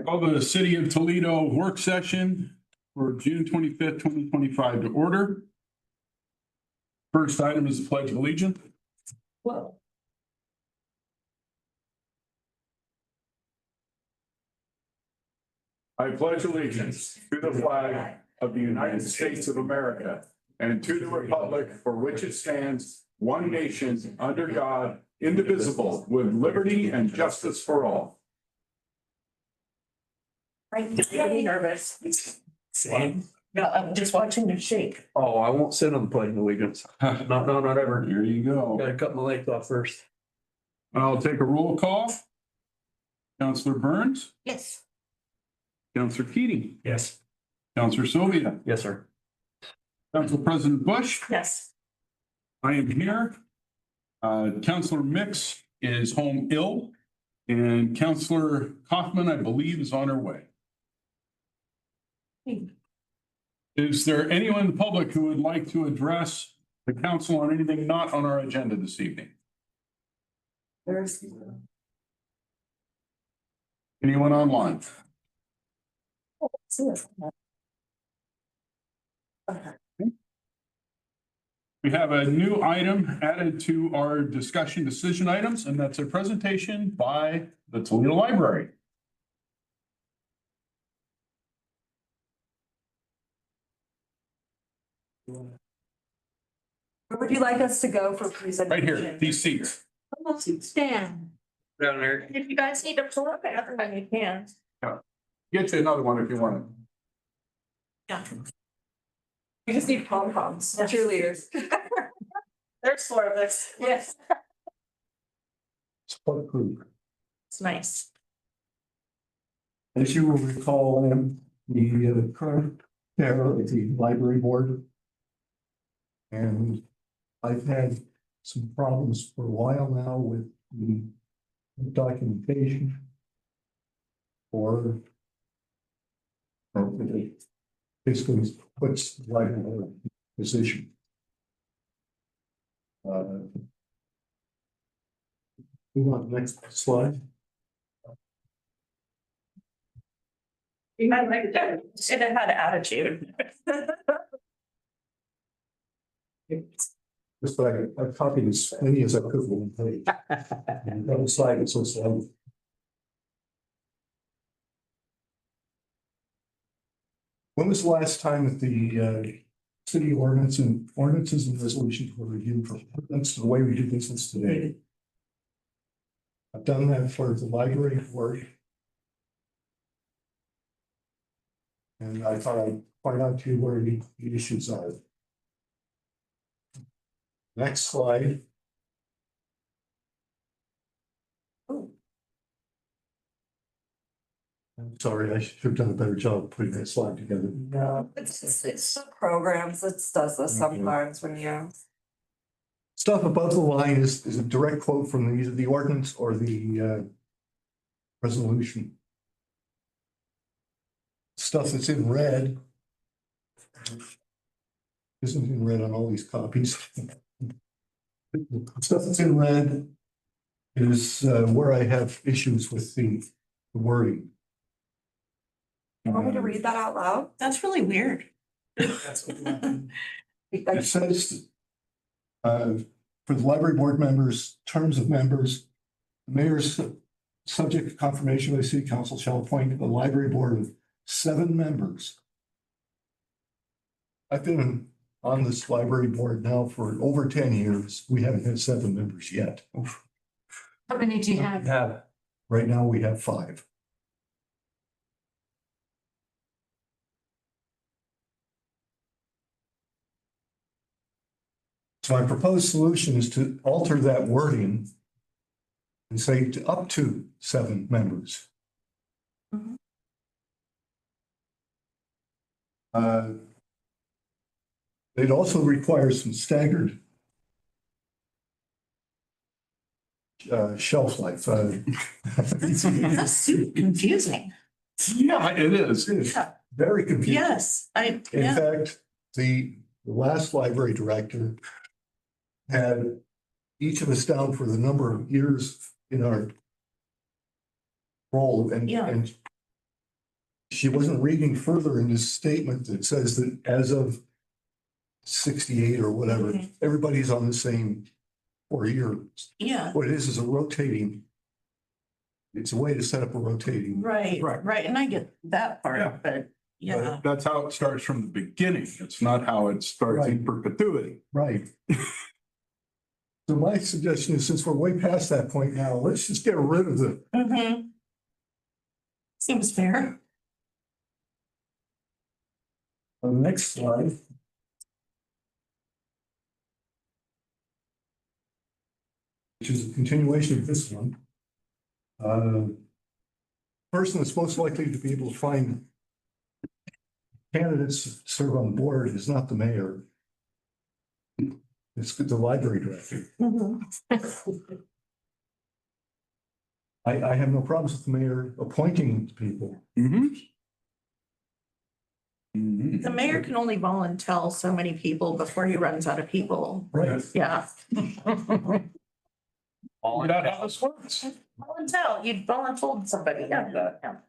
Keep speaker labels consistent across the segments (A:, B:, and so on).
A: Call the City of Toledo work session for June 25th, 2025 to order. First item is the Pledge of Allegiance.
B: Whoa.
A: I pledge allegiance to the flag of the United States of America and to the republic for which it stands, one nation, under God, indivisible, with liberty and justice for all.
B: I'm getting nervous.
C: Same.
B: No, I'm just watching you shake.
C: Oh, I won't sit on the pledge of allegiance. Not ever.
A: Here you go.
C: Gotta cut my legs off first.
A: I'll take a roll call. Councillor Burns,
B: Yes.
A: Councillor Keating,
C: Yes.
A: Councillor Sylvia,
C: Yes, sir.
A: Council President Bush.
B: Yes.
A: I am here. Councillor Mix is home ill, and Councillor Kaufman, I believe, is on her way. Is there anyone in the public who would like to address the council on anything not on our agenda this evening?
B: There's.
A: Anyone online? We have a new item added to our discussion decision items, and that's a presentation by the Toledo Library.
D: Where would you like us to go for presentation?
A: Right here, these seats.
D: Stand.
C: Down there.
B: If you guys need to pull up after time, you can.
A: Get you another one if you want it.
B: Yeah.
D: We just need pom-poms, cheerleaders.
B: There's four of us.
D: Yes.
A: Support group.
B: It's nice.
E: As you will recall, I am the current chair of the library board. And I've had some problems for a while now with the documentation or basically puts the library board in position. Move on to the next slide.
B: I like that. Should have had attitude.
E: Just that I copied as many as I could one page. And that was slide, so slow. When was the last time that the city ordinances and resolutions were reviewed for, that's the way we do business today? I've done that for the library work. And I thought I'd point out to you where the issues are. Next slide. I'm sorry, I should have done a better job putting that slide together.
D: No, it's the programs that does this sometimes when you.
E: Stuff above the line is a direct quote from either the ordinance or the resolution. Stuff that's in red isn't in red on all these copies. Stuff that's in red is where I have issues with the wording.
D: You want me to read that out loud?
B: That's really weird.
E: It says for the library board members, terms of members, the mayor's subject to confirmation by the city council shall appoint the library board of 7 members. I've been on this library board now for over 10 years. We haven't had 7 members yet.
D: How many do you have?
E: Right now, we have 5. So my proposed solution is to alter that wording and say to up to 7 members.
D: Mhm.
E: It also requires some staggered shelf life.
B: That's super confusing.
A: Yeah, it is.
E: It's very confusing.
B: Yes,
E: In fact, the last library director had each of us down for the number of years in our role, and
B: Yeah.
E: and she wasn't reading further in this statement that says that as of 68 or whatever,
B: Mhm.
E: everybody's on the same 4 year.
B: Yeah,
E: What it is a rotating. It's a way to set up a rotating.
B: right,
A: Right.
B: right, and I get that
A: Yeah.
B: part, but yeah,
A: But that's how it starts from the beginning. It's not how it starts in perpetuity.
E: Right. So my suggestion is, since we're way past that point now, let's just get rid of the,
B: mhm. Seems fair.
E: on the next slide. Which is a continuation of this one. Person that's most likely to be able to find candidates to serve on the board is not the mayor. It's the library director.
B: Mhm.
E: I have no problems with the mayor appointing people.
B: The mayor can only volunteer so many people before he runs out of people.
E: Right.
B: Yeah.
A: Not how this works.
B: Volunteer, you'd volunteer somebody, yeah.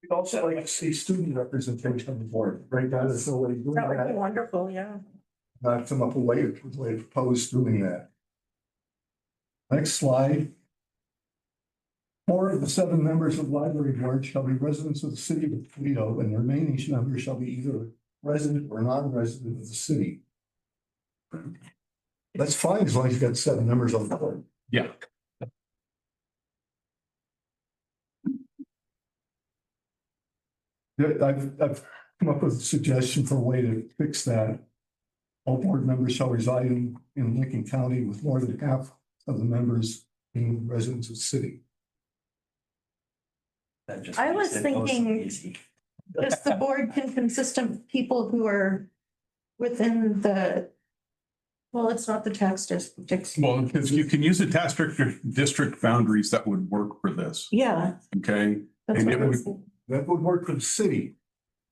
E: We'd also like to see student representation on the board. Right now, there's nobody doing
B: That would be
E: that.
B: wonderful, yeah.
E: I've come up with a way to propose doing that. Next slide. 4 of the 7 members of the library board shall be residents of the city of Toledo, and the remaining members shall be either resident or non-resident of the city. That's fine as long as you've got 7 members on the board.
A: Yeah.
E: Yeah, I've come up with a suggestion for a way to fix that. All board members shall reside in Lincoln County, with more than half of the members being residents of the city.
B: I was thinking just the board can consist of people who are within the, well, it's not the tax district.
A: Well, because you can use the tax district boundaries that would work for this,
B: Yeah.
A: okay?
B: That's
A: And
B: what
A: it
B: I
A: would-
B: was thinking.
E: That would work for the city.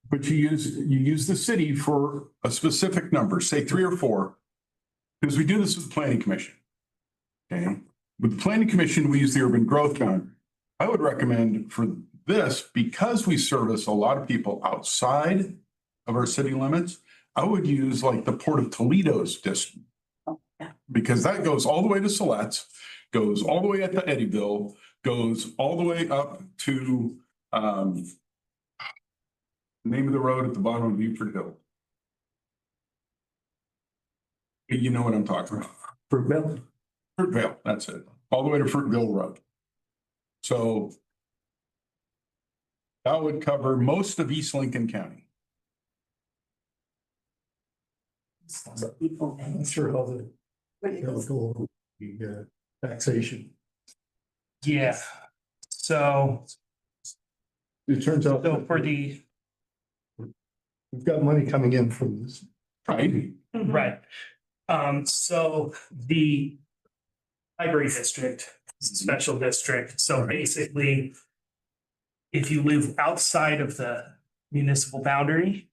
A: But you use the city for a specific number, say 3 or 4. Because we do this with the planning commission. Okay, with the planning commission, we use the urban growth boundary. I would recommend for this, because we service a lot of people outside of our city limits, I would use like the Port of Toledo's district.
B: Yeah.
A: Because that goes all the way to Siletz, goes all the way up to Eddyville, goes all the way up to name of the road at the bottom of Buford Hill. You know what I'm talking about.
E: Fruitvale.
A: Fruitvale, that's it. All the way to Fruitvale Road. So that would cover most of East Lincoln County.
E: I'm not sure how they'll go over the taxation.
C: Yeah. So,
E: It turns out
C: so for the,
E: we've got money coming in from this.
A: Right?
B: Mhm.
C: right. So the library district, is a special district. So basically, if you live outside of the municipal boundary,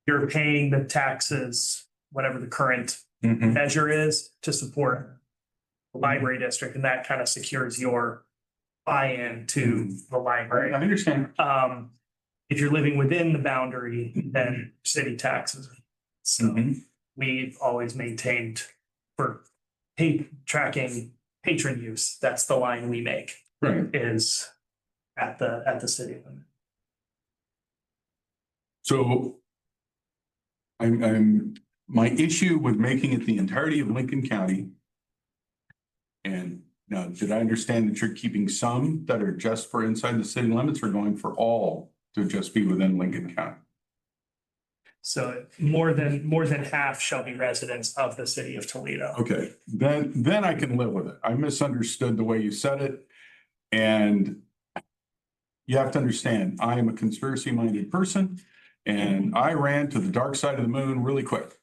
C: you're paying the taxes, whatever the current
A: Mhm.
C: measure is, to support the library district, and that kind of secures your buy-in to the
A: I
C: library.
A: understand.
C: If you're living within the boundary, then city taxes. So
A: Mhm.
C: we've always maintained for tracking patron use, that's the line we make,
A: Right.
C: is at the city limit.
A: So my issue with making it the entirety of Lincoln County. And now, did I understand that you're keeping some that are just for inside the city limits, or going for all to just be within Lincoln County?
C: So more than half shall be residents of the city of Toledo.
A: Okay, then I can live with it. I misunderstood the way you said it. And you have to understand, I am a conspiracy-minded person, and I ran to the dark side of the moon really quick.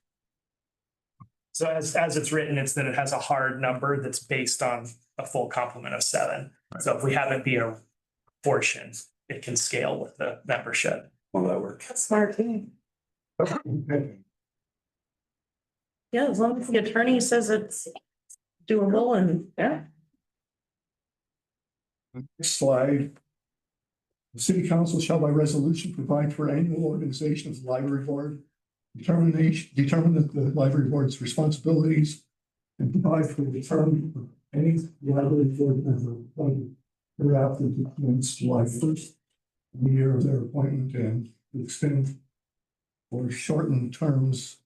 C: So as it's written, it's that it has a hard number that's based on a full complement of 7.
A: Right.
C: So if we have it be a portion, it can scale with the membership.
A: Will that work?
B: That's smart. Yeah, as long as the attorney says it's doable and, yeah.
E: Next slide. The city council shall by resolution provide for annual organization of the library board, determine the library board's responsibilities, and provide for the term of any library board member appointed thereafter to commence July 1st, the year of their appointment, and to extend or shorten terms.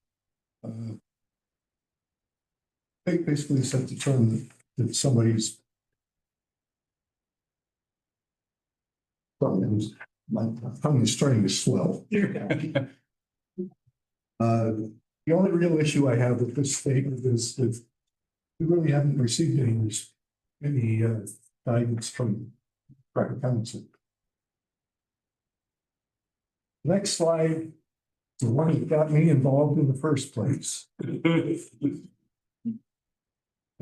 E: They basically set the term that somebody's. My tongue is starting to swell. The only real issue I have with this statement is that we really haven't received any guidance from private council. Next slide, the one that got me involved in the first place. At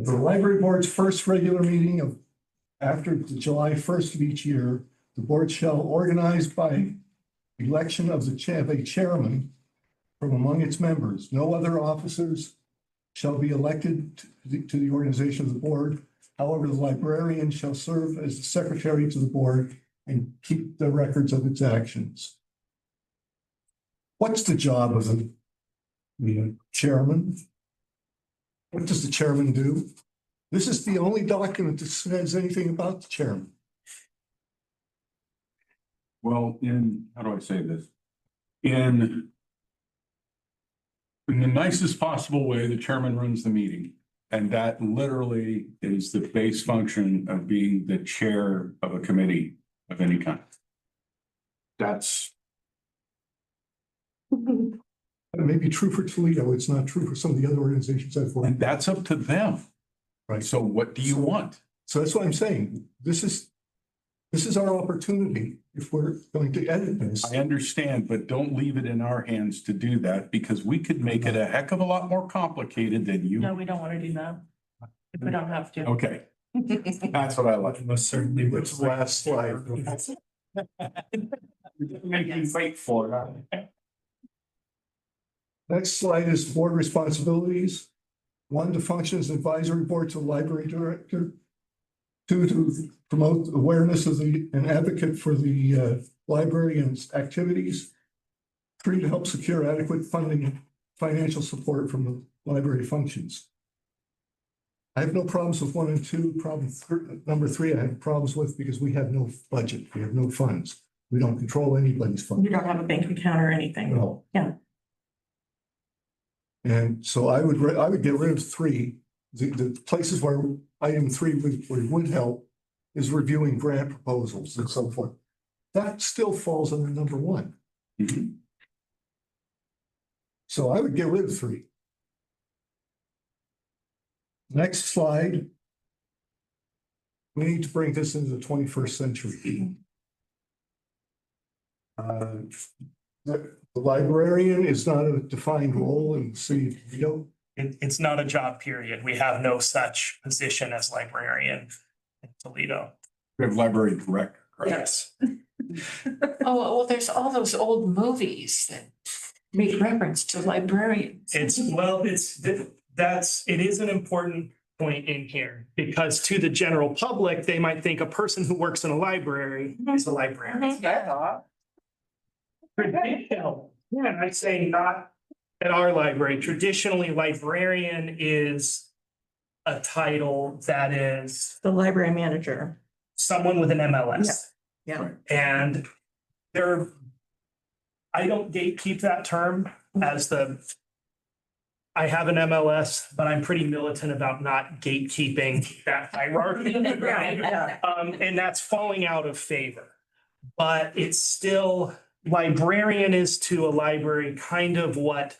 E: the library board's first regular meeting of after the July 1st of each year, the board shall organize by election of a chairman from among its members. No other officers shall be elected to the organization of the board. However, the librarian shall serve as the secretary to the board and keep the records of its actions. What's the job of the chairman? What does the chairman do? This is the only document that says anything about the chairman.
A: Well, how do I say this? In the nicest possible way, the chairman runs the meeting. And that literally is the base function of being the chair of a committee of any kind. That's.
E: It may be true for Toledo. It's not true for some of the other organizations I've worked.
A: And that's up to them.
E: Right.
A: So what do you want?
E: So that's what I'm saying. This is our opportunity if we're going to edit this.
A: I understand, but don't leave it in our hands to do that because we could make it a heck of a lot more complicated than you.
B: No, we don't want to do that. If we don't have to.
A: Okay, that's what I like.
C: Most certainly.
E: Which last slide.
A: Make you wait for it.
E: Next slide is board responsibilities. 1, to function as advisory board to the library director. 2, to promote awareness of and advocate for the library and its activities. 3, to help secure adequate funding and financial support from the library functions. I have no problems with 1 and 2. Number 3, I have problems with because we have no budget. We have no funds. We don't control anybody's funds.
B: You don't have a bank account or anything.
E: No.
B: Yeah.
E: And so I would get rid of 3. The places where item 3 would help is reviewing grant proposals and so forth. That still falls under number 1.
A: Mhm.
E: So I would get rid of 3. Next slide. We need to bring this into the 21st century. The librarian is not a defined role in the city of Toledo.
C: It's not a job period. We have no such position as librarian in Toledo.
A: We have library director, correct?
C: Yes.
F: Oh, well, there's all those old movies that make reference to librarians.
C: It is an important point in here because to the general public, they might think a person who works in a library is a librarian. Traditional, yeah, I'd say not at our library. Traditionally, librarian is a title that is
B: The library manager.
C: someone with an MLS.
B: Yeah.
C: And I don't gatekeep that term as I have an MLS, but I'm pretty militant about not gatekeeping that hierarchy.
B: Yeah.
C: And that's falling out of favor. But it's still, librarian is to a library kind of what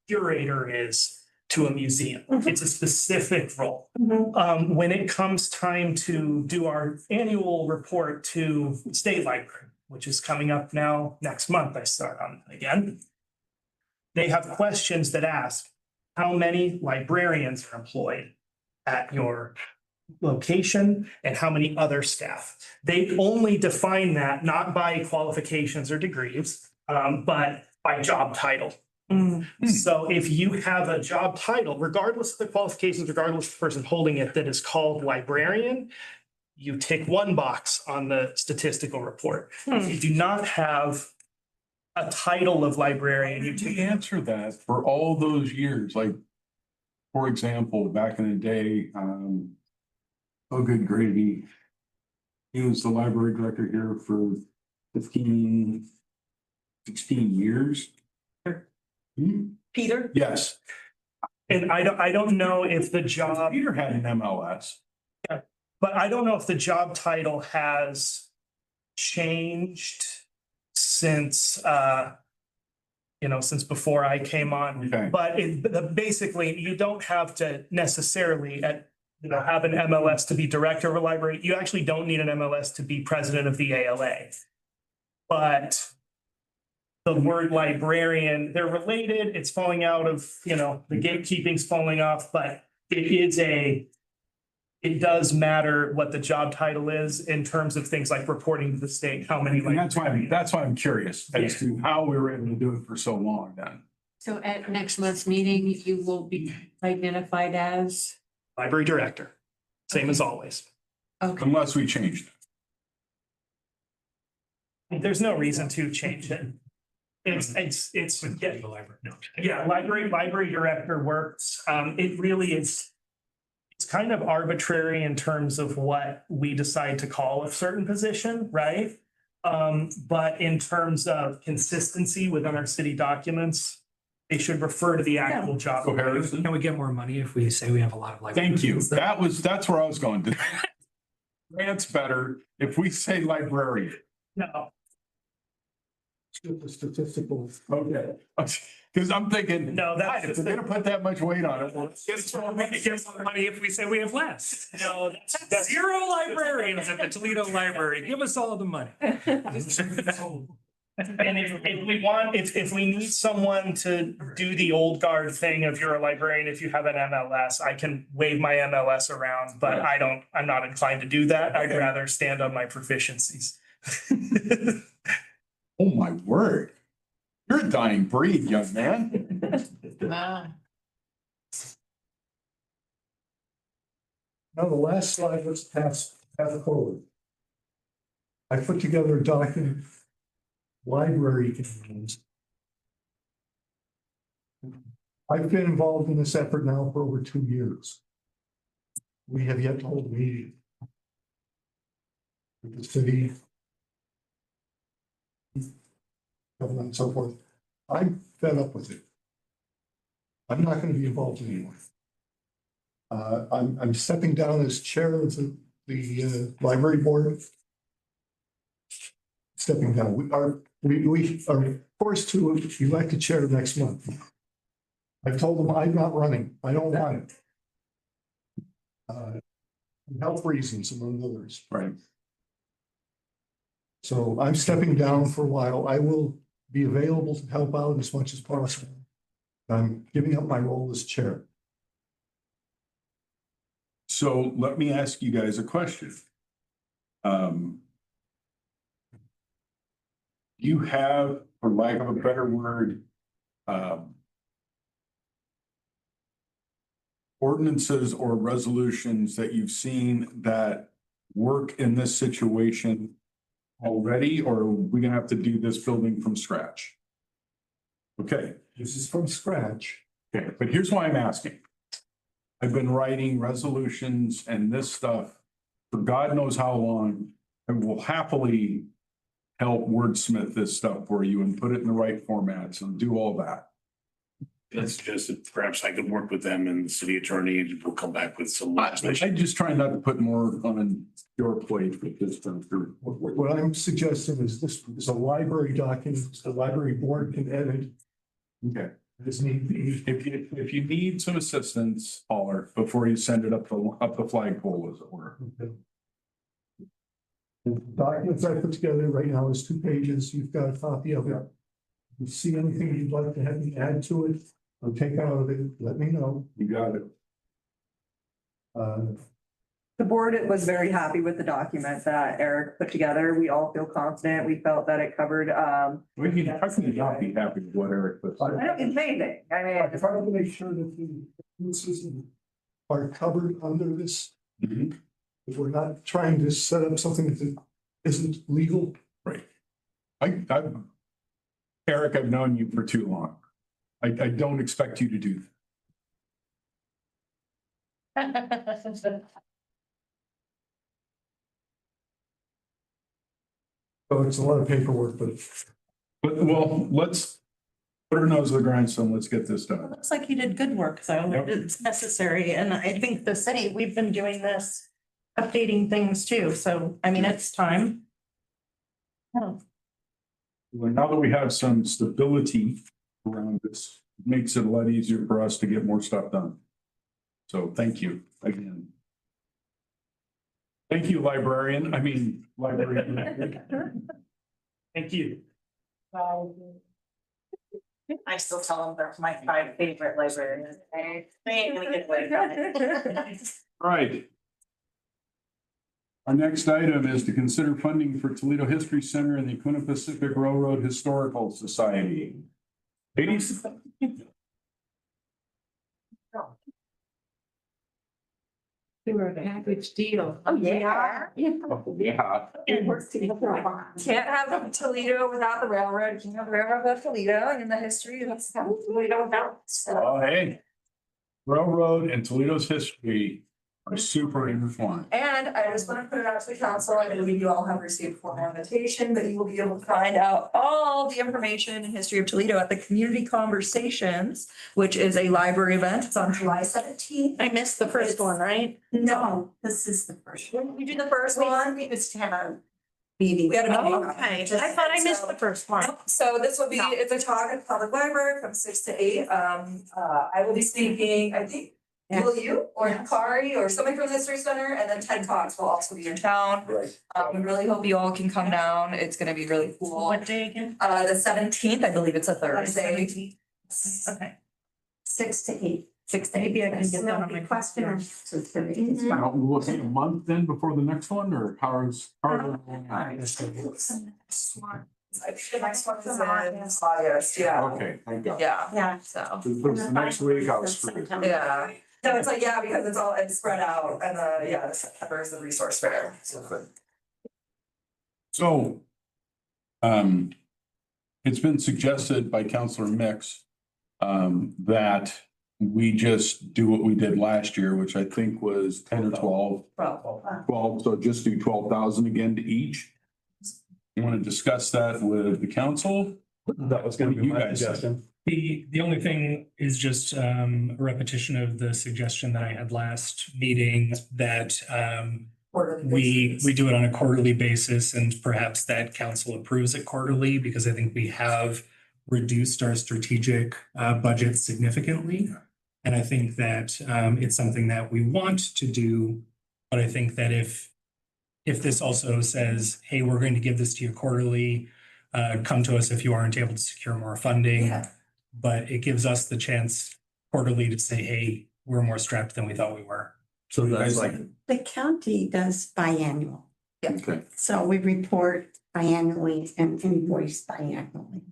C: curator is to a museum.
B: Mhm.
C: It's a specific role.
B: Mhm.
C: When it comes time to do our annual report to State Library, which is coming up now next month, I start on again. They have questions that ask, how many librarians are employed at your location and how many other staff? They only define that not by qualifications or degrees, but by job title.
B: Mm.
C: So if you have a job title, regardless of the qualifications, regardless of the person holding it, that is called librarian, you tick one box on the statistical report. If you do not have a title of librarian, you
A: To
C: take.
A: answer that, for all those years, like, for example, back in the day, Good Grady, he was the library director here for 15, 16 years. Hmm?
B: Peter?
A: Yes,
C: And I don't know if the job,
A: Peter had an MLS.
C: but I don't know if the job title has changed since, since before I came on.
A: Okay.
C: But basically, you don't have to necessarily have an MLS to be director of a library. You actually don't need an MLS to be president of the ALA. But the word librarian, they're related. It's falling out of, the gatekeeping's falling off, but it does matter what the job title is in terms of things like reporting to the state, how many.
A: And that's why I'm curious as to how we were able to do it for so long then.
F: So at next month's meeting, you will be identified as,
C: Library director, same as always.
F: okay,
A: Unless we changed it.
C: There's no reason to change it. Library director works. It really is. It's kind of arbitrary in terms of what we decide to call a certain position, right? But in terms of consistency within our city documents, they should refer to the actual job.
A: So Harrison,
G: Can we get more money if we say we have a lot of libraries?
A: thank you. That's where I was going. Grant's better if we say librarian.
C: No,
E: The statistical.
A: Okay. Because I'm thinking,
C: No, that's
A: if
C: just
A: they're gonna put that much weight on it, well,
G: Get more money if we say we have less.
C: no, that's
G: Zero librarians at the Toledo Library. Give us all the money.
C: And if we need someone to do the old guard thing of you're a librarian, if you have an MLS, I can wave my MLS around, but I'm not inclined to do that. I'd rather stand on my proficiencies.
A: oh my word. You're a dying breed, young man.
F: wow.
E: Now, the last slide, let's pass forward. I put together a document, library communities. I've been involved in this effort now for over 2 years. We have yet to hold a meeting with the city, government and so forth. I'm fed up with it. I'm not going to be involved anymore. I'm stepping down as chair of the library board. Stepping down. We are forced to elect a chair next month. I've told them I'm not running. I don't want it. Health reasons among others.
A: Right.
E: So I'm stepping down for a while. I will be available to help out as much as possible. I'm giving up my role as chair.
A: So let me ask you guys a question. You have, for lack of a better word, ordinances or resolutions that you've seen that work in this situation already, or are we gonna have to do this building from scratch? Okay,
E: This is from scratch.
A: okay, but here's why I'm asking. I've been writing resolutions and this stuff for God knows how long. I will happily help wordsmith this stuff for you and put it in the right formats and do all that.
H: That's just that perhaps I could work with them and the city attorney and we'll come back with some
A: I
H: legislation.
A: just try not to put more on your plate with this stuff.
E: What I'm suggesting is this is a library document, the library board can edit.
A: Okay.
E: This need be.
A: If you need some assistance, holler before you send it up the flagpole, as it were.
E: The documents I put together right now is 2 pages. You've got a copy of it. If you see anything you'd like to have me add to it or take out of it, let me know.
A: You got it.
D: The board was very happy with the document that Eric put together. We all feel confident. We felt that it covered,
A: How can you not be happy with what Eric puts?
D: I know, it's amazing. I
E: I
D: mean,
E: tried to make sure that the uses are covered under this.
A: Mhm.
E: If we're not trying to set up something that isn't legal.
A: Eric, I've known you for too long. I don't expect you to do that.
E: So it's a lot of paperwork, but
A: Well, let's put our nose to the grindstone. Let's get this done.
B: Looks like you did good work, though.
A: Yep.
B: It's necessary, and I think the city, we've been doing this, updating things too, so, I mean, it's time. Oh,
A: Well, now that we have some stability around this, it makes it a lot easier for us to get more stuff done. So thank you again. Thank you, librarian.
C: Thank you.
F: I still tell them they're my 5 favorite librarians. They ain't gonna get away from it.
A: Right. Our next item is to consider funding for Toledo History Center and the Kuna Pacific Railroad Historical Society. Ladies?
F: They were a package deal.
D: Oh, yeah.
A: Yeah.
D: Can't have Toledo without the railroad, can't have the railroad without Toledo, and in the history, that's how Toledo without. So,
A: Oh, hey. Railroad and Toledo's history are super intertwined.
D: and I just want to put it out to the council, I believe you all have received a formal invitation, but you will be able to find out all the information and history of Toledo at the Community Conversations, which is a library event. It's on July 17th.
B: I missed the first one, right?
D: No,
F: This is the first one.
D: we did the first one.
F: We just had a meeting.
D: We had a meeting.
B: Okay, I thought I missed the first one.
D: So this will be, it's a talk at the public library from 6 to 8. I will be speaking, I think, will you or Kari or somebody from the History Center, and then Ted Cox will also be in town.
A: Right.
D: We really hope you all can come down. It's gonna be really cool.
B: What day again?
D: The 17th, I believe it's a Thursday.
B: Okay.
F: 6 to 8.
D: 6 to 8.
B: Maybe I can get that on my
F: Question and
B: computer.
F: answer period as well.
A: Now, we'll take a month then before the next one, or how's?
D: I think the next one is in August, yeah.
A: Okay, thank God.
D: Yeah,
F: Yeah.
D: so.
A: If it was the next week, I was screwed.
D: Yeah, so it's like, yeah, because it's spread out, and the September is the resource fair.
A: So, it's been suggested by Counselor Mix, that we just do what we did last year, which I think was 10 or 12. 12, so just do 12,000 again to each. You want to discuss that with the council?
E: that was gonna
A: What do
E: be
A: you
E: my
A: guys think?
E: suggestion.
C: The only thing is just a repetition of the suggestion that I had last meeting that we do it on a quarterly basis, and perhaps that council approves it quarterly, because I think we have reduced our strategic budget significantly. And I think that it's something that we want to do, but I think that if this also says, hey, we're going to give this to you quarterly, come to us if you aren't able to secure more funding.
D: Yeah.
C: But it gives us the chance quarterly to say, hey, we're more strapped than we thought we were.
E: So that's like,
F: The county does biannual,
A: Okay.
F: so we report biannually and invoice biannually.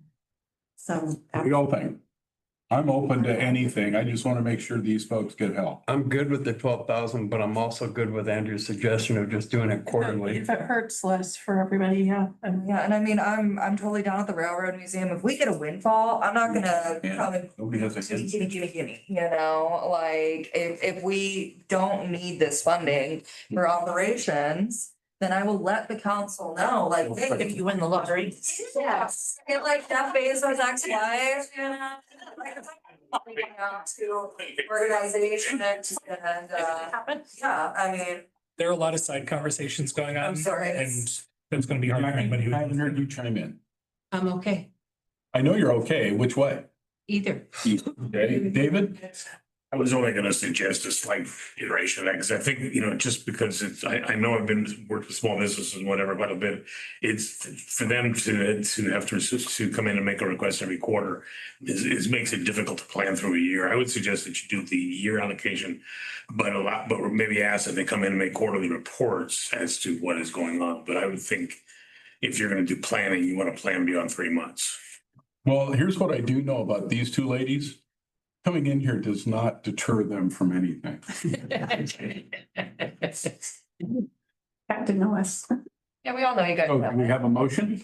F: So.
A: What do y'all think? I'm open to anything. I just want to make sure these folks get help.
I: I'm good with the 12,000, but I'm also good with Andrew's suggestion of just doing it quarterly.
B: If it hurts less for everybody, yeah.
D: Yeah, and I mean, I'm totally down at the Railroad Museum. If we get a windfall, I'm not gonna
A: Yeah.
D: come and
A: Nobody has a
D: gimme, you know, like, if we don't need this funding for operations, then I will let the council know, like, hey,
B: If you win the lottery.
D: yes, get like Jeff Bezos' ex-wife, you know. To organization and, yeah, I mean,
C: There are a lot of side conversations going on.
D: I'm sorry.
C: And that's going to be hard for anybody
A: I haven't
C: who.
A: heard you chime in.
F: I'm okay,
A: I know you're okay. Which way?
F: either.
A: Okay, David?
H: I was only gonna suggest a slight iteration of that, because I think, just because I know I've been worked with small businesses and whatever quite a bit. It's for them to have to come in and make a request every quarter is makes it difficult to plan through a year. I would suggest that you do the year allocation, but maybe ask that they come in and make quarterly reports as to what is going on. But I would think if you're gonna do planning, you want to plan beyond 3 months.
A: Well, here's what I do know about these two ladies. Coming in here does not deter them from anything.
F: Got to know us.
D: Yeah, we all know you guys.
A: So do we have a motion?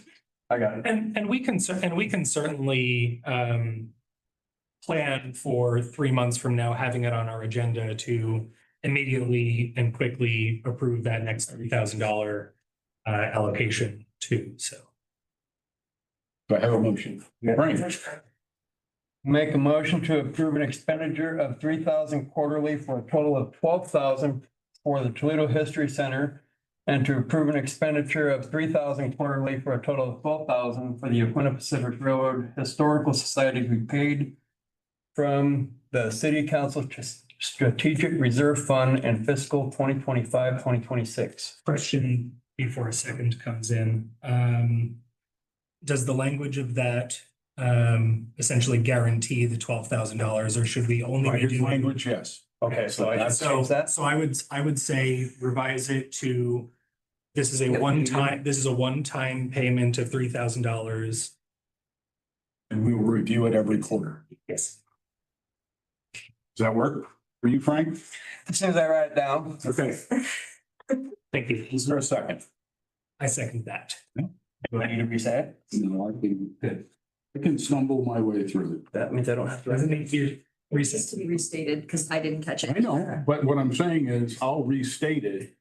I: I got it.
G: And we can certainly plan for 3 months from now, having it on our agenda to immediately and quickly approve that next $30,000 allocation too, so.
A: Do I have a motion? Frank,
I: Make a motion to approve an expenditure of 3,000 quarterly for a total of 12,000 for the Toledo History Center. And to approve an expenditure of 3,000 quarterly for a total of 12,000 for the Aquina Pacific Railroad Historical Society to be paid from the City Council Strategic Reserve Fund and fiscal 2025-2026.
G: Question before a second comes in. Does the language of that essentially guarantee the $12,000, or should we only
A: by
G: be
A: his
G: doing?
A: language, yes.
I: Okay, so I can
G: So,
I: change that.
G: so I would say revise it to, this is a one-time payment of $3,000.
A: And we will review it every quarter.
G: Yes.
A: Does that work for you, Frank?
I: As soon as I write it down.
A: Okay,
G: Thank you.
A: is there a second?
G: I second that.
I: Do I need to reset it?
A: No, I think good. I can stumble my way through
I: That means I don't have to.
G: Doesn't need to be
D: Just
G: recessed.
D: to be restated, because I didn't catch
A: it.
D: it.
A: I know, but what I'm saying is I'll restate it.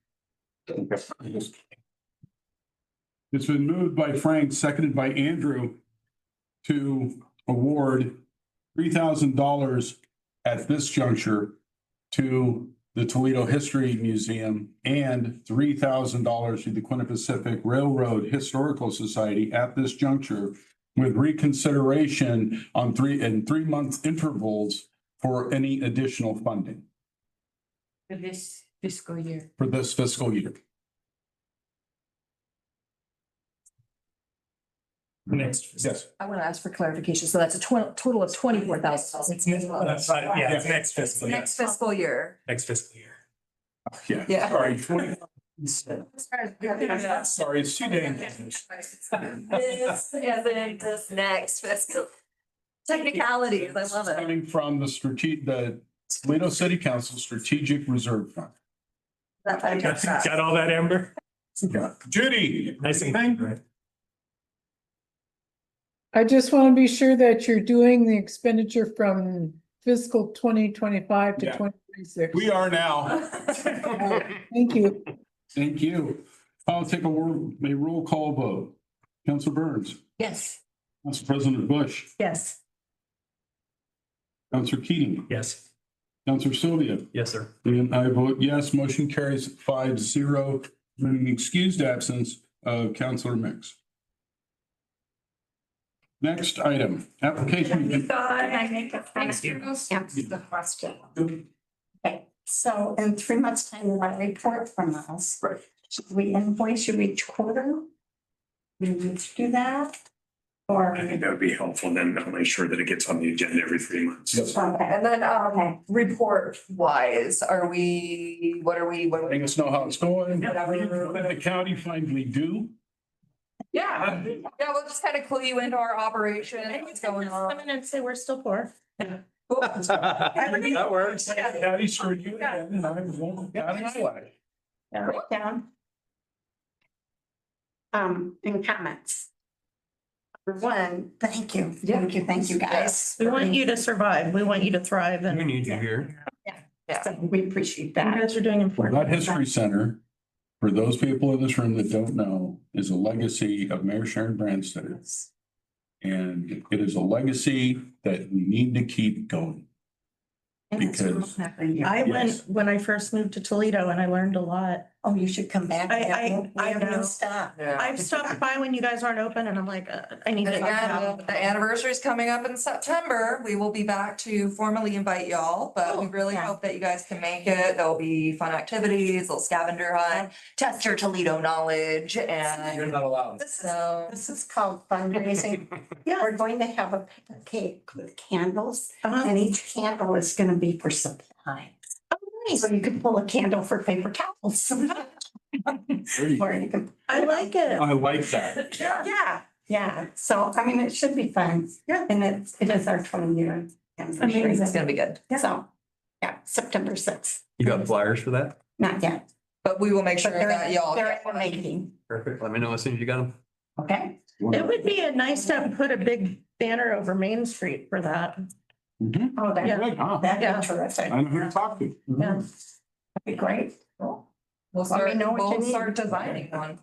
A: It's been moved by Frank, seconded by Andrew to award $3,000 at this juncture to the Toledo History Museum and $3,000 to the Quina Pacific Railroad Historical Society at this juncture, with reconsideration on 3-month intervals for any additional funding
F: For this fiscal year.
A: for this fiscal year.
G: Next.
A: Yes.
D: I want to ask for clarification. So that's a total of 24,000.
G: That's right, yeah, it's next fiscal year.
D: Next fiscal year.
G: Next fiscal year.
A: Yeah.
D: Yeah.
A: Sorry, 20. Sorry, it's too dangerous.
D: This, as in this next fiscal. Technicalities, I love it.
A: Coming from the Toledo City Council Strategic Reserve Fund.
D: That's how I catch that.
G: Got all that, Amber?
A: Yeah. Judy.
G: Nice and clean.
J: I just want to be sure that you're doing the expenditure from fiscal 2025 to
A: Yeah.
J: 2026.
A: We are now.
J: Thank you.
A: Thank you. I'll take a roll call vote. Council Burns,
F: Yes.
A: Council President Bush,
B: Yes.
A: Council Keating,
G: Yes.
A: Council Sylvia,
I: Yes, sir.
A: and I vote yes. Motion carries 5-0. With an excused absence of Councilor Mix. Next item, application.
F: Can I make a answer the question? Okay, so in 3 months' time, we'll have a report from us.
A: Right.
F: Should we invoice you each quarter? We need to do that? Or?
H: I think that would be helpful. Then I'll make sure that it gets on the agenda every 3 months.
A: Yes.
F: Okay.
D: And then,
F: Okay.
D: report wise, what are we?
A: Letting us know how it's going.
D: Whatever.
A: Let the county finally do.
D: Yeah, we'll just kind of clue you into our operation, what's going
B: Come
D: on.
B: in and say we're still poor.
I: That works.
A: Daddy screwed you again, and I won't get it away.
F: Write down. In comments. Number one, thank you, thank you, guys.
B: We want you to survive. We want you to thrive
I: We
B: and
I: need you here.
F: So we appreciate
B: you
F: that.
B: guys are doing
A: Well,
B: important.
A: that history center, for those people in this room that don't know, is a legacy of Mayor Sharon Branstad. And it is a legacy that we need to keep going.
F: And it's
A: Because-
F: every year.
B: I
A: Yes.
B: went when I first moved to Toledo and I learned a lot.
F: Oh, you should come back.
B: I know.
F: Stop.
B: I've stopped by when you guys aren't open and I'm like, I need
D: And
B: to.
D: again, the anniversary is coming up in September. We will be back to formally invite y'all, but we really
F: yeah.
D: hope that you guys can make it. There'll be fun activities, little scavenger hunt, test your Toledo knowledge
I: You're
D: and
I: not allowed.
D: so.
F: This is called fundraising.
B: Yeah.
F: We're going to have a cake with candles,
B: Uh-huh.
F: and each candle is gonna be for supply. So you can pull a candle for paper towels. Or you can.
B: I like it.
A: I like that.
F: Yeah, so I mean, it should be fun.
B: Yeah.
F: And it is our 20-year anniversary.
D: It's gonna be good.
F: So, yeah, September 6th,
I: You got flyers for that?
F: not yet.
D: but we will make sure
F: But they're-
D: that y'all.
F: they're in the making.
I: Perfect. Let me know as soon as you got them.
F: Okay.
B: It would be a nice to put a big banner over Main Street for that.
A: Mhm.
F: Oh,
B: Yeah.
A: Good, huh?
F: that'd
B: Yeah.
F: be terrific.
A: I know who to talk to.
B: Yeah.
F: That'd be great.
D: We'll
B: Let me
D: start,
B: know what you
D: we'll
B: need.
D: start designing one.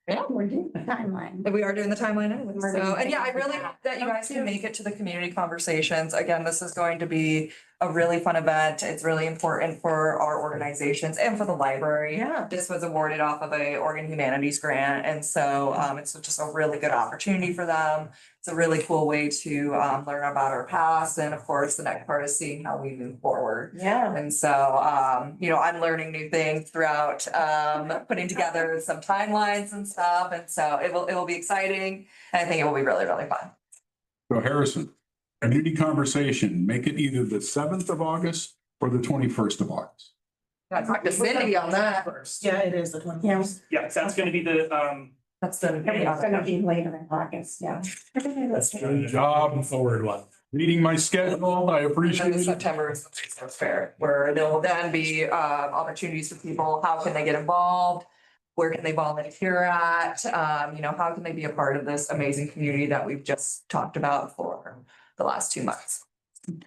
F: Yeah, we're doing the timeline.
D: We are doing the timeline anyway,
F: We're doing
D: so, and yeah, I
F: the
D: really
F: timeline.
D: hope that you guys can make it to the community conversations. Again, this is going to be a really fun event. It's really important for our organizations and for the library.
B: Yeah.
D: This was awarded off of a Oregon Humanities Grant, and so it's just a really good opportunity for them. It's a really cool way to learn about our past, and of course, the next part is seeing how we move forward.
B: Yeah.
D: And so, I'm learning new things throughout, putting together some timelines and stuff. And so it will be exciting. And I think it will be really, really fun.
A: So Harrison, community conversation, make it either the 7th of August or the 21st of August.
D: I talked to Cindy on that.
B: Yeah, it is the twenty.
F: Yeah,
C: Yeah, that's gonna be the,
D: That's the.
F: it's gonna be later in August, yeah.
C: that's
A: Good
C: the
A: job.
C: forward one.
A: Reading my schedule, I
D: And
A: appreciate
D: then
A: it.
D: September is the resource fair, where there will then be opportunities for people. How can they get involved? Where can they volunteer at? How can they be a part of this amazing community that we've just talked about for the last 2 months?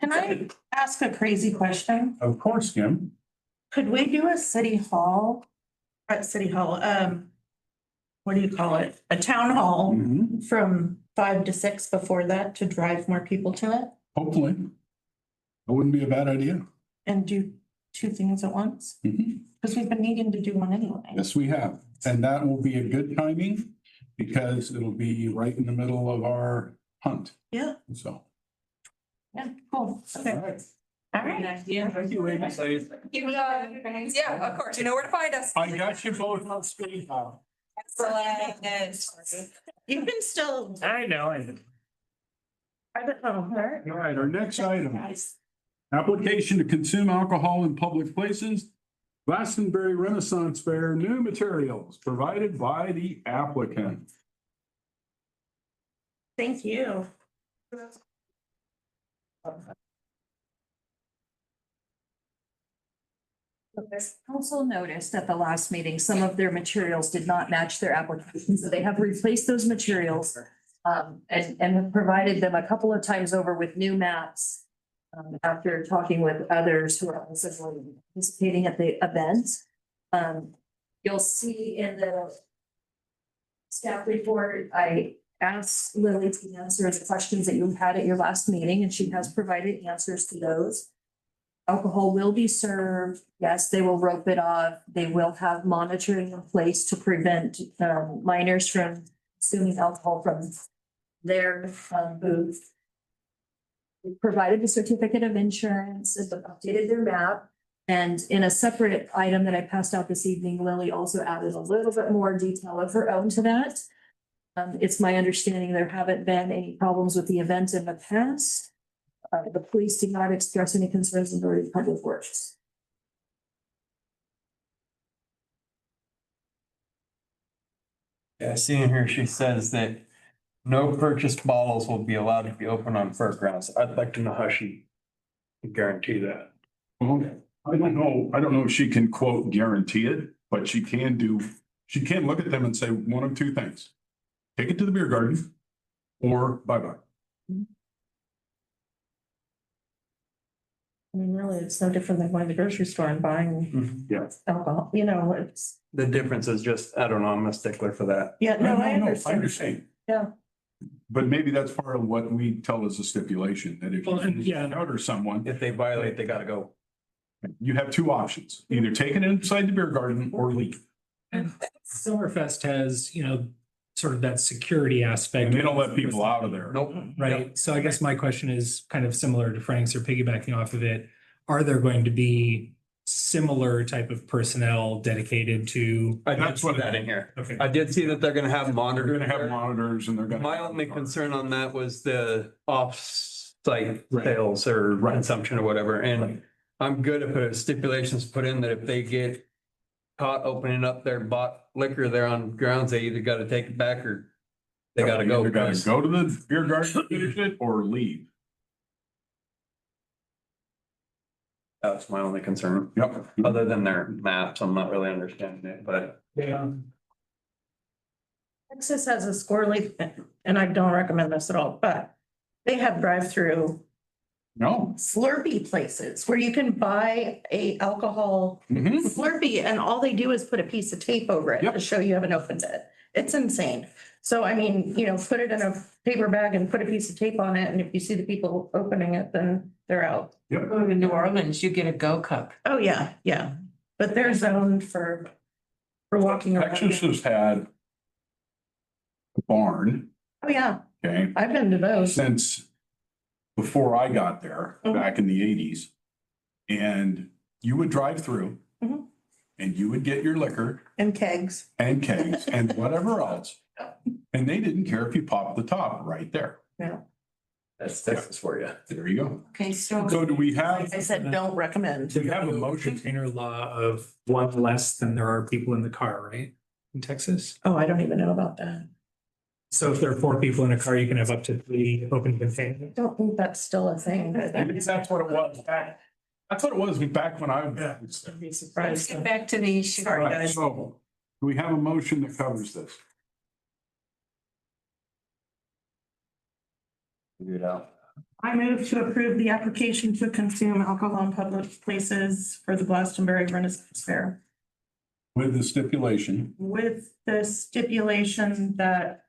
B: Can I ask a crazy question?
A: Of course, Kim.
B: Could we do a city hall? At city hall, what do you call it? A town hall
A: Mhm.
B: from 5 to 6 before that to drive more people to it
A: Hopefully. That wouldn't be a bad idea.
B: and do 2 things at once?
A: Mhm.
B: Because we've been needing to do one anyway.
A: Yes, we have. And that will be a good timing because it'll be right in the middle of our hunt.
B: Yeah.
A: So.
B: Yeah, cool.
A: All
B: Okay.
A: right.
F: All right.
A: Thank you, ladies.
D: Yeah, of course, you know where to find us.
A: I got you both on speed.
D: Excellent.
B: You can still,
C: I know.
B: I don't know.
A: All right, our next item. Application to consume alcohol in public places. Glastonbury Renaissance Fair, new materials provided by the applicant.
B: Thank you.
K: This council noticed at the last meeting, some of their materials did not match their application, so they have replaced those materials. And have provided them a couple of times over with new maps. After talking with others who are also going to be participating at the event. You'll see in the staff report, I asked Lily to answer the questions that you had at your last meeting, and she has provided answers to those. Alcohol will be served. Yes, they will rope it off. They will have monitoring in place to prevent minors from consuming alcohol from their booth. We provided the certificate of insurance, and updated their map. And in a separate item that I passed out this evening, Lily also added a little bit more detail of her own to that. It's my understanding there haven't been any problems with the event in the past. The police did not express any concerns regarding public works.
I: Yeah, seeing here, she says that no purchased bottles will be allowed to be open on fairgrounds. I'd like to know how she can guarantee that.
A: Well, I don't know if she can quote guarantee it, but she can look at them and say one of 2 things. Take it to the beer garden or bye-bye.
B: I mean, really, it's no different than going to the grocery store and buying
A: Yeah.
B: alcohol, it's,
I: The difference is just, I don't know, I'm a stickler for that.
B: yeah, no, I
A: I
B: understand.
A: understand.
B: Yeah.
A: But maybe that's part of what we tell as a stipulation, that if
C: Well, and
A: you
C: yeah.
A: encounter someone,
I: If they violate, they gotta go.
A: you have 2 options, either take it inside the beer garden or leave.
G: And Summerfest has, sort of that security aspect.
A: And they don't let people out of there.
I: Nope.
G: Right, so I guess my question is kind of similar to Frank's or piggybacking off of it. Are there going to be similar type of personnel dedicated to?
I: I did
A: That's what-
I: see that in here.
G: Okay.
I: I did see that they're gonna have
A: They're
I: monitors.
A: gonna have monitors and they're gonna.
I: My only concern on that was the off-site
A: Right.
I: sales or
A: Right.
I: consumption or whatever, and
A: Right.
I: I'm good if a stipulations put in that if they get caught opening up their bought liquor there on grounds, they either gotta take it back or they gotta go.
A: Either gotta
I: because-
A: go to the beer garden, finish it, or leave.
I: That's my only concern.
A: Yep.
I: Other than their maps, I'm not really understanding it, but.
B: Texas has a score leaf, and I don't recommend this at all, but they have drive-through
A: No.
B: Slurpee places where you can buy a alcohol
A: Mhm.
B: Slurpee and all they do is put a piece of tape over it
A: Yep.
B: to show you haven't opened it. It's insane. So I mean, put it in a paper bag and put a piece of tape on it. And if you see the people opening it, then they're out.
F: Going to New Orleans, you get a Go Cup.
B: Oh, yeah, yeah. But they're zoned for walking around.
A: Texas has had a barn,
B: Oh, yeah.
A: okay,
B: I've been to those.
A: since before I got there, back in the eighties. And you would drive through
B: Mhm.
A: and you would get your liquor
B: And kegs.
A: and kegs and whatever else. And they didn't care if you popped the top right there.
I: That's Texas for you.
A: There you go.
F: Okay, so
A: So do we have,
B: Like I said, don't recommend.
A: do we have a motion?
G: Container law of one less than there are people in the car, right? In Texas.
B: Oh, I don't even know about that.
G: So if there are 4 people in a car, you can have up to 3 open containers.
B: Don't think that's still a thing.
A: Maybe that's what it was back. That's what it was back when I
G: Yeah.
A: was.
B: I'd be
F: let's
B: surprised.
F: get back to the issue.
B: Sorry,
A: All right,
B: guys.
A: so do we have a motion that covers this?
I: Figure it out.
B: I move to approve the application to consume alcohol in public places for the Glastonbury Renaissance Fair
A: With the stipulation,
B: with the stipulation that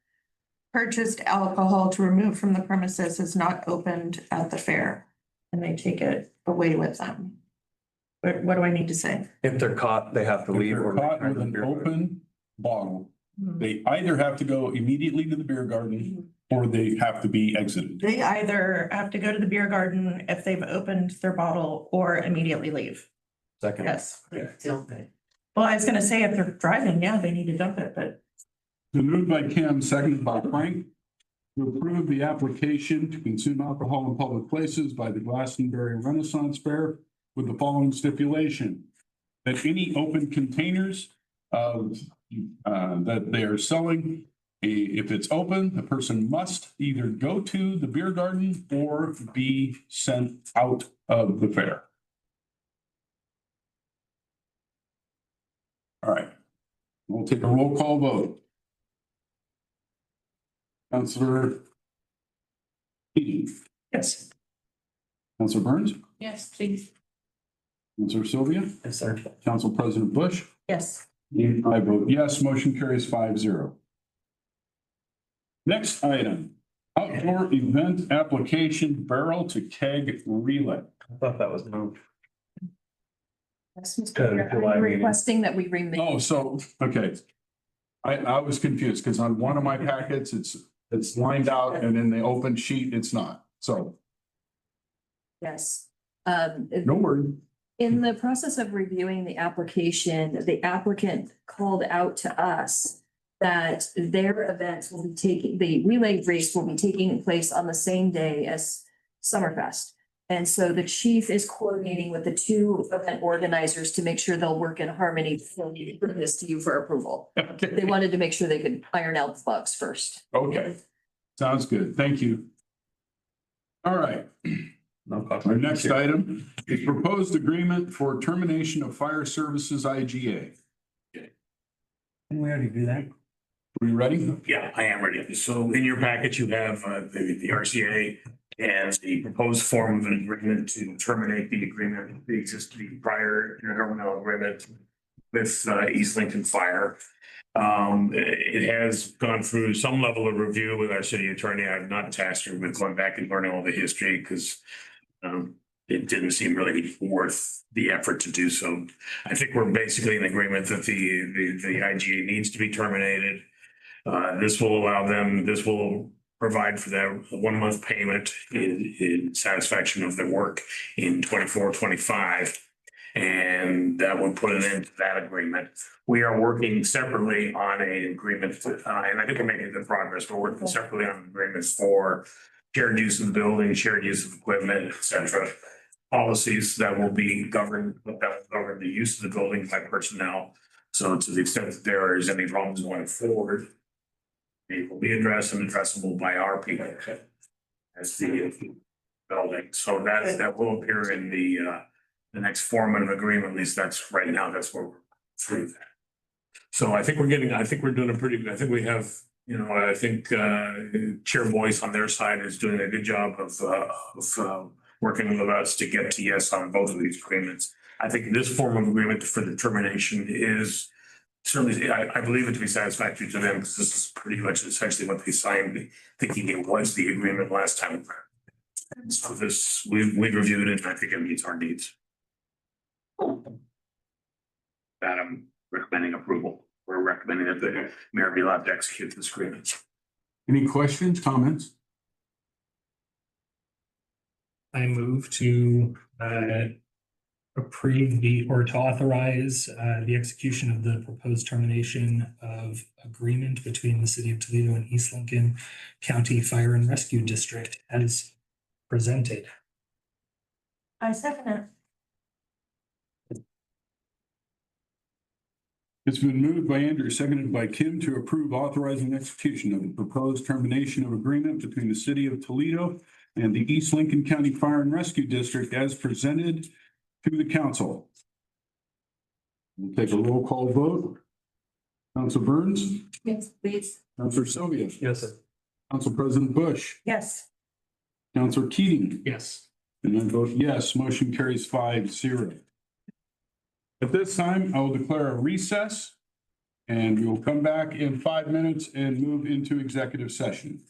B: purchased alcohol to remove from the premises is not opened at the fair and they take it away with them. What do I need to say?
I: If they're caught, they have to
A: if
I: leave.
A: they're
I: or
A: caught
I: return
A: with
I: the
A: an
I: beer garden.
A: open bottle,
B: Hmm.
A: they either have to go immediately to the beer garden or they have to be exited.
B: They either have to go to the beer garden if they've opened their bottle or immediately leave.
I: Second.
B: Yes. Well, I was gonna say if they're driving, yeah, they need to dump it, but
A: Been moved by Kim, seconded by Frank, to approve the application to consume alcohol in public places by the Glastonbury Renaissance Fair with the following stipulation. That any open containers that they are selling, if it's open, the person must either go to the beer garden or be sent out of the fair. All right, we'll take a roll call vote. Counselor Keating,
B: yes.
A: Counselor Burns,
F: Yes, please.
A: Counselor Sylvia,
I: Yes, sir.
A: Council President Bush.
B: Yes.
A: I vote yes, motion carries 5-0. Next item, outdoor event application barrel to keg relay.
I: I thought that was moved.
K: Yes, Mr. Mayor, I'm requesting that we remove.
A: Oh, so, okay. I was confused because on one of my packets, it's lined out and in the open sheet, it's not. So
K: Yes.
A: no worry.
K: In the process of reviewing the application, the applicant called out to us that their events will be taking, the relay race will be taking place on the same day as Summerfest. And so the chief is coordinating with the 2 event organizers to make sure they'll work in harmony before we bring this to you for approval. They
A: Okay.
K: wanted to make sure they could iron out the bugs first.
A: Okay. Sounds good. Thank you. All right.
I: No
A: Our
I: copy.
A: next item is proposed agreement for termination of fire services IGA.
I: Didn't we already do that?
A: Are you ready?
H: Yeah, I am ready. So in your package, you have the RCA and the proposed form of an agreement to terminate the agreement, the existing prior intergovernmental agreement with East Lincoln Fire. It has gone through some level of review with our city attorney. I've not tasked her with going back and learning all the history because it didn't seem really worth the effort to do so. I think we're basically in agreement that the IGA needs to be terminated. This will allow them, this will provide for their 1-month payment in satisfaction of their work in 24-25. And that would put an end to that agreement. We are working separately on an agreement, and I think we're making good progress. We're working separately on agreements for shared use of the building, shared use of equipment, et cetera. Policies that will be governed, that will govern the use of the building by personnel. So to the extent that there is any problems going forward, it will be addressed and addressable by our people as the building. So that will appear in the the next formative agreement, at least that's right now, that's where we're through that. So I think we're doing a pretty, I think we have, you know, I think Chair Boyce on their side is doing a good job of working with us to get to yes on both of these agreements. I think this form of agreement for the termination is certainly, I believe it to be satisfactory to them, because this is pretty much essentially what they signed, thinking it was the agreement last time. So this, we reviewed it, and I think it meets our needs. That I'm recommending approval. We're recommending that the mayor be allowed to execute this agreement.
A: Any questions, comments?
G: I move to approve or to authorize the execution of the proposed termination of agreement between the city of Toledo and East Lincoln County Fire and Rescue District as presented.
B: I second it.
A: It's been moved by Andrew, seconded by Kim to approve authorizing execution of the proposed termination of agreement between the city of Toledo and the East Lincoln County Fire and Rescue District as presented to the council. We'll take a roll call vote. Council Burns,
D: Yes, please.
A: Councilor Sylvia,
I: Yes, sir.
A: Council President Bush,
B: Yes.
A: Councilor Keating,
G: Yes.
A: and I vote yes. Motion carries 5-0. At this time, I will declare a recess, and we will come back in 5 minutes and move into executive session.